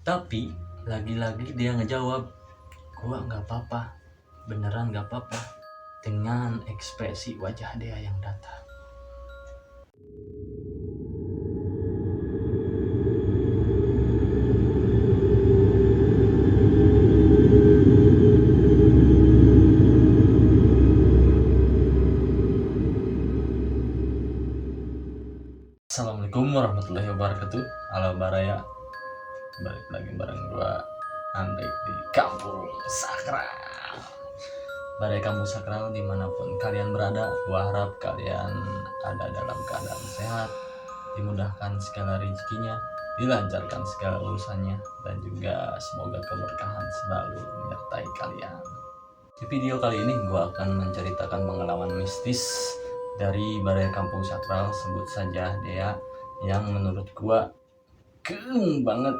Tapi lagi-lagi dia ngejawab, gua nggak apa-apa, beneran nggak apa-apa, dengan ekspresi wajah dia yang datar. Assalamualaikum warahmatullahi wabarakatuh. Halo Baraya, balik lagi bareng gua Andri di Kampung Sakral. Baraya Kampung Sakral dimanapun kalian berada, gua harap kalian ada dalam keadaan sehat, dimudahkan segala rezekinya, dilancarkan segala urusannya, dan juga semoga keberkahan selalu menyertai kalian. Di video kali ini gua akan menceritakan pengalaman mistis dari Baraya Kampung Sakral, sebut saja Dea, yang menurut gua keren banget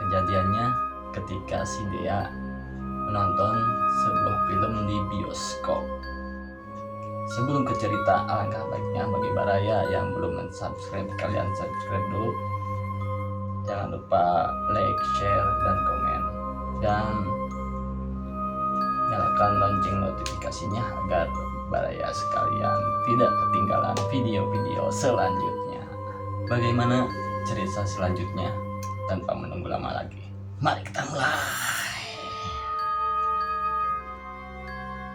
kejadiannya ketika si Dea menonton sebuah film di bioskop. Sebelum ke cerita, alangkah baiknya bagi Baraya yang belum subscribe, kalian subscribe dulu. Jangan lupa like, share, dan komen, dan nyalakan lonceng notifikasinya agar Baraya sekalian tidak ketinggalan video-video selanjutnya. Bagaimana cerita selanjutnya? Tanpa menunggu lama lagi, mari kita mulai.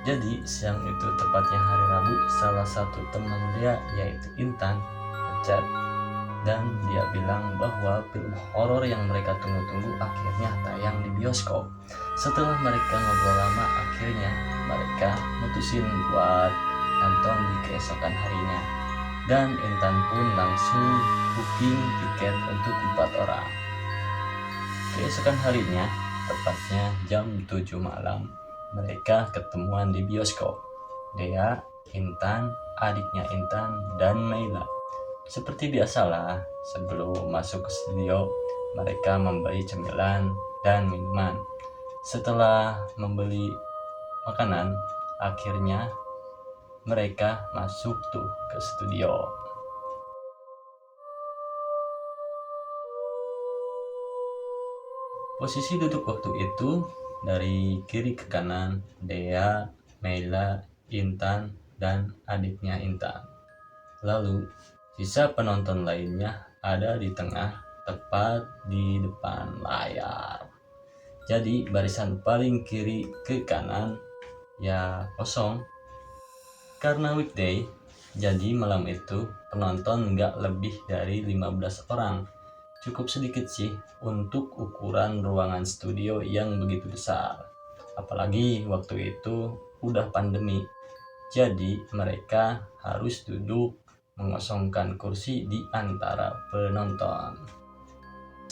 Jadi siang itu, tepatnya hari Rabu, salah satu teman dia yaitu Intan ngechat, dan dia bilang bahwa film horor yang mereka tunggu-tunggu akhirnya tayang di bioskop. Setelah mereka ngobrol lama, akhirnya mereka mutusin buat nonton di keesokan harinya. Dan Intan pun langsung booking tiket untuk 4 orang. Keesokan harinya, tepatnya jam 7 malam, mereka ketemuan di bioskop. Dea, Intan, adiknya Intan, dan Naila. Seperti biasalah, sebelum masuk ke studio, mereka membeli cemilan dan minuman. Setelah membeli makanan, akhirnya mereka masuk tuh ke studio. Posisi duduk waktu itu dari kiri ke kanan, Dea, Naila, Intan, dan adiknya Intan. Lalu sisa penonton lainnya ada di tengah, tepat di depan layar. Jadi barisan paling kiri ke kanan ya kosong. Karena weekday, jadi malam itu penonton nggak lebih dari 15 orang. Cukup sedikit sih untuk ukuran ruangan studio yang begitu besar. Apalagi waktu itu udah pandemi. Jadi mereka harus duduk mengosongkan kursi di antara penonton.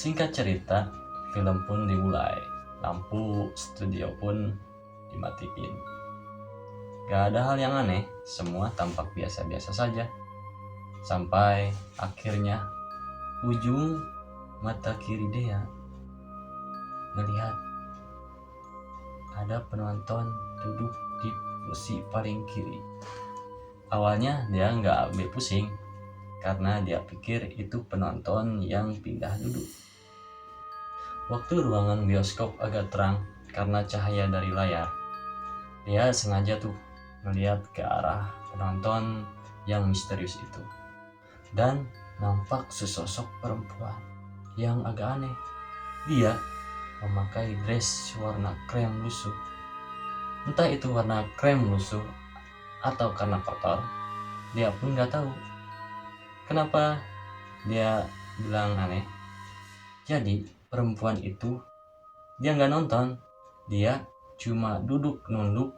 Singkat cerita, film pun dimulai. Lampu studio pun dimatiin. Gak ada hal yang aneh, semua tampak biasa-biasa saja. Sampai akhirnya ujung mata kiri Dea melihat ada penonton duduk di kursi paling kiri. Awalnya dia nggak ambil pusing karena dia pikir itu penonton yang pindah duduk. Waktu ruangan bioskop agak terang karena cahaya dari layar, dia sengaja tuh melihat ke arah penonton yang misterius itu, dan nampak sesosok perempuan yang agak aneh. Dia memakai dress warna krem lusuh. Entah itu warna krem lusuh atau karena kotor, dia pun nggak tahu. Kenapa dia bilang aneh? Jadi perempuan itu dia nggak nonton, dia cuma duduk nunduk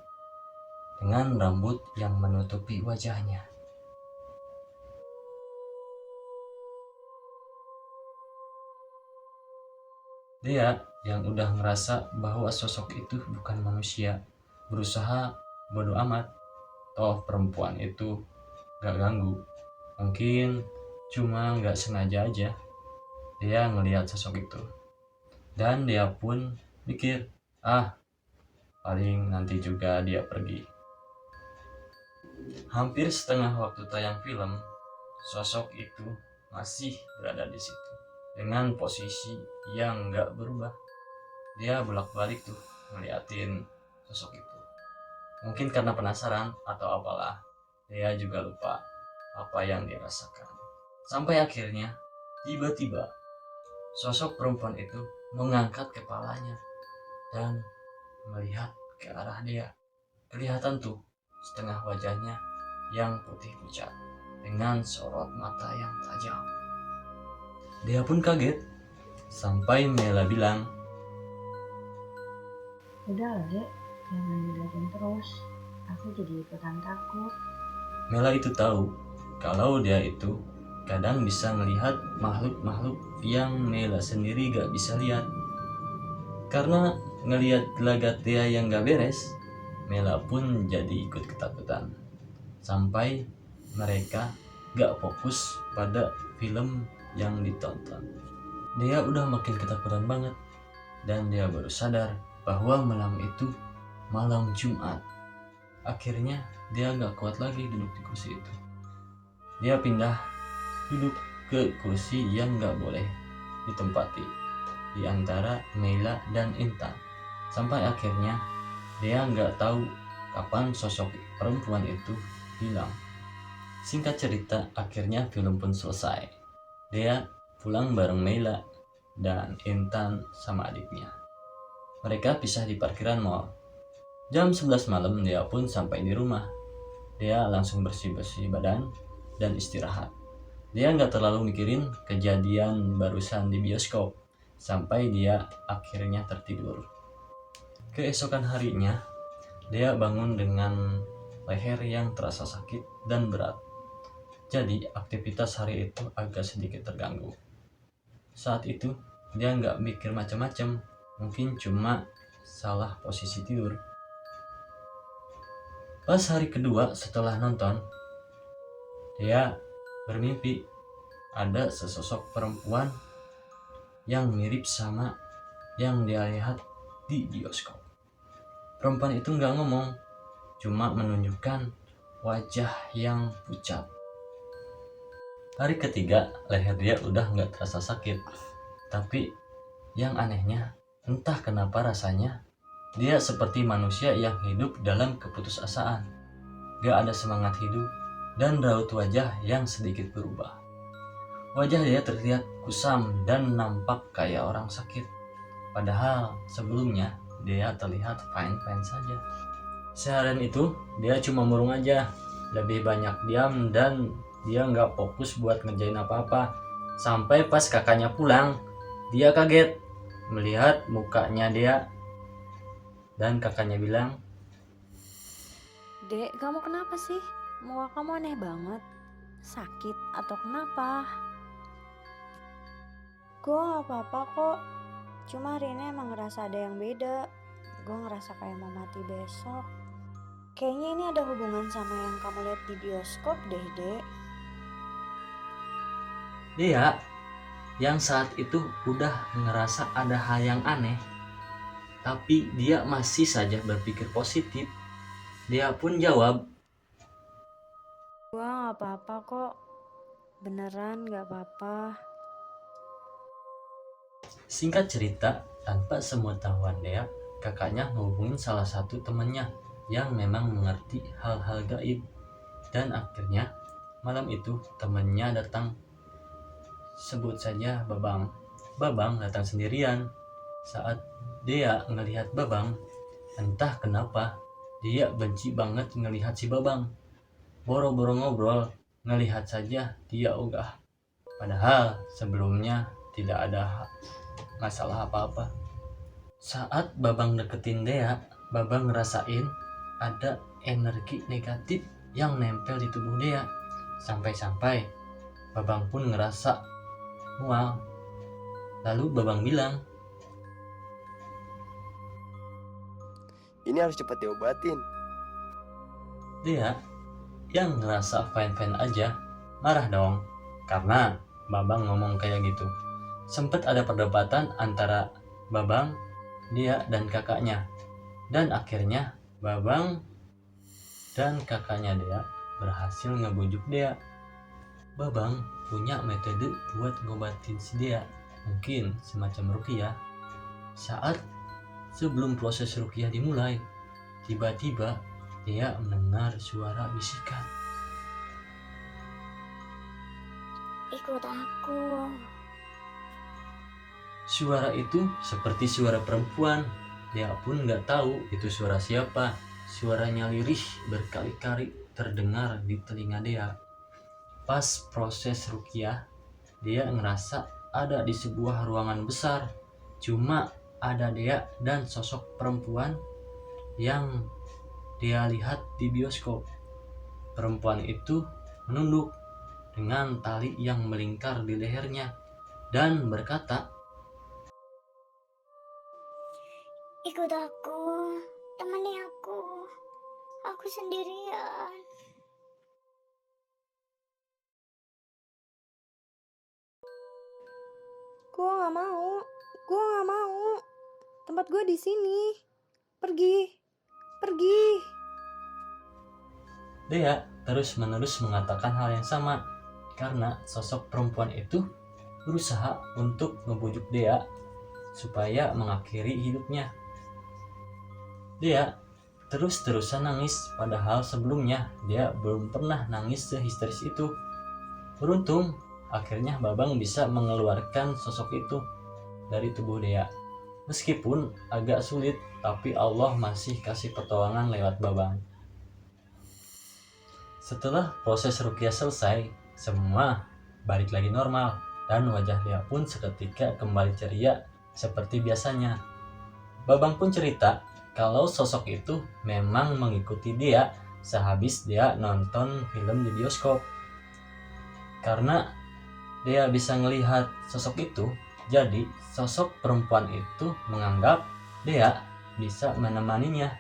dengan rambut yang menutupi wajahnya. Dia yang udah ngerasa bahwa sosok itu bukan manusia, berusaha bodo amat. Toh perempuan itu gak ganggu, mungkin cuma gak sengaja aja dia ngelihat sosok itu. Dan dia pun pikir, paling nanti juga dia pergi. Hampir setengah waktu tayang film, sosok itu masih berada di situ. dengan posisi yang gak berubah. Dia bolak-balik tuh ngeliatin sosok itu. Mungkin karena penasaran atau apalah, dia juga lupa apa yang dia rasakan. Sampai akhirnya tiba-tiba sosok perempuan itu mengangkat kepalanya dan melihat ke arah dia. Kelihatan tuh setengah wajahnya yang putih pucat dengan sorot mata yang tajam. Dia pun kaget sampai Mela bilang, Udah lah dek, jangan diliatin terus. Aku jadi ikutan takut. Mela itu tahu kalau dia itu kadang bisa melihat makhluk-makhluk yang Mela sendiri gak bisa lihat. Karena ngelihat gelagat dia yang gak beres, Mela pun jadi ikut ketakutan. Sampai mereka gak fokus pada film yang ditonton. Dia udah makin ketakutan banget. Dan dia baru sadar bahwa malam itu malam Jumat. Akhirnya dia gak kuat lagi duduk di kursi itu. Dia pindah duduk ke kursi yang gak boleh ditempati di antara Mela dan Intan. Sampai akhirnya dia gak tahu kapan sosok perempuan itu hilang. Singkat cerita, akhirnya film pun selesai. Dia pulang bareng Mela dan Intan sama adiknya. Mereka pisah di parkiran mall. Jam 11 malam dia pun sampai di rumah. Dia langsung bersih-bersih badan dan istirahat. Dia nggak terlalu mikirin kejadian barusan di bioskop sampai dia akhirnya tertidur. Keesokan harinya, dia bangun dengan leher yang terasa sakit dan berat. Jadi aktivitas hari itu agak sedikit terganggu. Saat itu dia nggak mikir macam-macam, mungkin cuma salah posisi tidur. Pas hari kedua setelah nonton, dia bermimpi ada sesosok perempuan yang mirip sama yang dia lihat di bioskop. Perempuan itu nggak ngomong, cuma menunjukkan wajah yang pucat. Hari ketiga, leher dia udah nggak terasa sakit. Tapi yang anehnya, entah kenapa rasanya dia seperti manusia yang hidup dalam keputusasaan. Gak ada semangat hidup dan raut wajah yang sedikit berubah. Wajah dia terlihat kusam dan nampak kayak orang sakit. Padahal sebelumnya dia terlihat fine-fine saja. Seharian itu dia cuma murung aja. Lebih banyak diam dan dia gak fokus buat ngerjain apa-apa. Sampai pas kakaknya pulang, dia kaget melihat mukanya dia. Dan kakaknya bilang, Dek, kamu kenapa sih? Muka kamu aneh banget. Sakit atau kenapa? Gue gak apa-apa kok. Cuma hari ini emang ngerasa ada yang beda. Gue ngerasa kayak mau mati besok. Kayaknya ini ada hubungan sama yang kamu lihat di bioskop deh, Dek. dia yang saat itu udah ngerasa ada hal yang aneh, tapi dia masih saja berpikir positif. Dia pun jawab, Gue gak apa-apa kok. Beneran gak apa-apa. singkat cerita, tanpa sepengetahuan dia, kakaknya ngehubungin salah satu temannya yang memang mengerti hal-hal gaib. Dan akhirnya malam itu temannya datang, sebut saja Babang. Babang datang sendirian. Saat dia ngelihat Babang, entah kenapa dia benci banget ngelihat si Babang. Boro-boro ngobrol, ngelihat saja dia ogah. Padahal sebelumnya tidak ada masalah apa-apa. Saat Babang deketin Dea, Babang ngerasain ada energi negatif yang nempel di tubuh Dea. Sampai-sampai Babang pun ngerasa mual. Lalu Babang bilang, Ini harus cepat diobatin. Dea yang ngerasa fine-fine aja marah dong karena Babang ngomong kayak gitu. Sempet ada perdebatan antara Babang, Dea dan kakaknya. Dan akhirnya Babang dan kakaknya Dea berhasil ngebujuk Dea. Babang punya metode buat ngobatin si Dea. mungkin semacam ruqyah. Saat sebelum proses ruqyah dimulai, tiba-tiba Dea mendengar suara bisikan. Ikut aku. Suara itu seperti suara perempuan. Dea pun nggak tahu itu suara siapa. Suaranya lirih berkali-kali terdengar di telinga Dea. Pas proses ruqyah, Dea ngerasa ada di sebuah ruangan besar. Cuma ada Dea dan sosok perempuan yang Dea lihat di bioskop. Perempuan itu menunduk dengan tali yang melingkar di lehernya dan berkata, Ikut aku, temani aku. Aku sendirian. Gue gak mau. Tempat gue di sini. Pergi. Dea terus-menerus mengatakan hal yang sama karena sosok perempuan itu berusaha untuk membujuk Dea supaya mengakhiri hidupnya. Dea terus-terusan nangis, padahal sebelumnya dia belum pernah nangis sehisteris itu. Beruntung, akhirnya Babang bisa mengeluarkan sosok itu dari tubuh Dea. Meskipun agak sulit, tapi Allah masih kasih pertolongan lewat Babang. Setelah proses ruqyah selesai, semua balik lagi normal dan wajah Dea pun seketika kembali ceria seperti biasanya. Babang pun cerita kalau sosok itu memang mengikuti dia sehabis dia nonton film di bioskop. Karena dia bisa melihat sosok itu, jadi sosok perempuan itu menganggap dia bisa menemaninya